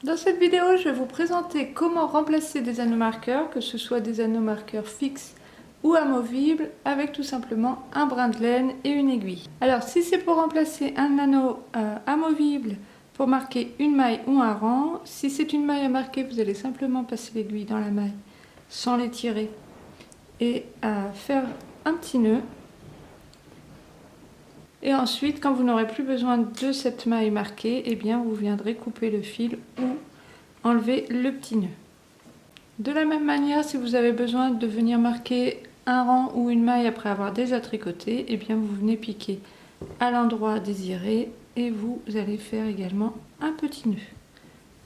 Dans cette vidéo, je vais vous présenter comment remplacer des anneaux marqueurs, que ce soit des anneaux marqueurs fixes ou amovibles, avec tout simplement un brin de laine et une aiguille. Alors si c'est pour remplacer un anneau amovible pour marquer une maille ou un rang, si c'est une maille à marquer, vous allez simplement passer l'aiguille dans la maille sans l'étirer et faire un petit nœud. Et ensuite, quand vous n'aurez plus besoin de cette maille marquée, eh bien vous viendrez couper le fil ou enlever le petit nœud. De la même manière, si vous avez besoin de venir marquer un rang ou une maille après avoir déjà tricoté, eh bien vous venez piquer à l'endroit désiré et vous allez faire également un petit nœud.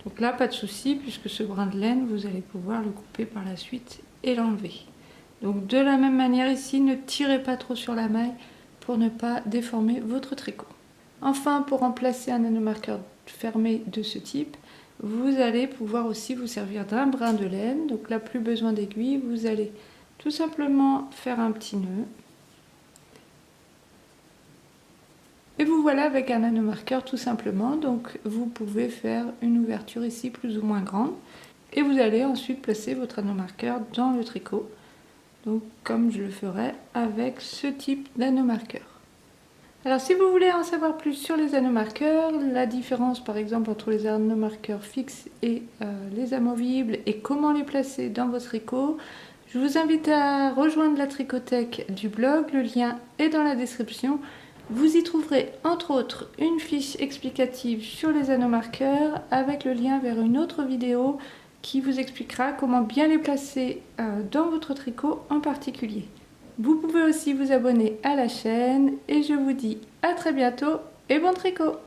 Donc là, pas de souci, puisque ce brin de laine, vous allez pouvoir le couper par la suite et l'enlever. Donc de la même manière ici, ne tirez pas trop sur la maille pour ne pas déformer votre tricot. Enfin, pour remplacer un anneau marqueur fermé de ce type, vous allez pouvoir aussi vous servir d'un brin de laine. Donc là, plus besoin d'aiguille, vous allez tout simplement faire un petit nœud. Et vous voilà avec un anneau marqueur tout simplement. Donc vous pouvez faire une ouverture ici plus ou moins grande. Et vous allez ensuite placer votre anneau marqueur dans le tricot. Donc comme je le ferai avec ce type d'anneau marqueur. Alors si vous voulez en savoir plus sur les anneaux marqueurs, la différence par exemple entre les anneaux marqueurs fixes et les amovibles et comment les placer dans vos tricots, je vous invite à rejoindre la tricothèque du blog, le lien est dans la description. Vous y trouverez entre autres une fiche explicative sur les anneaux marqueurs avec le lien vers une autre vidéo qui vous expliquera comment bien les placer dans votre tricot en particulier. Vous pouvez aussi vous abonner à la chaîne et je vous dis à très bientôt et bon tricot!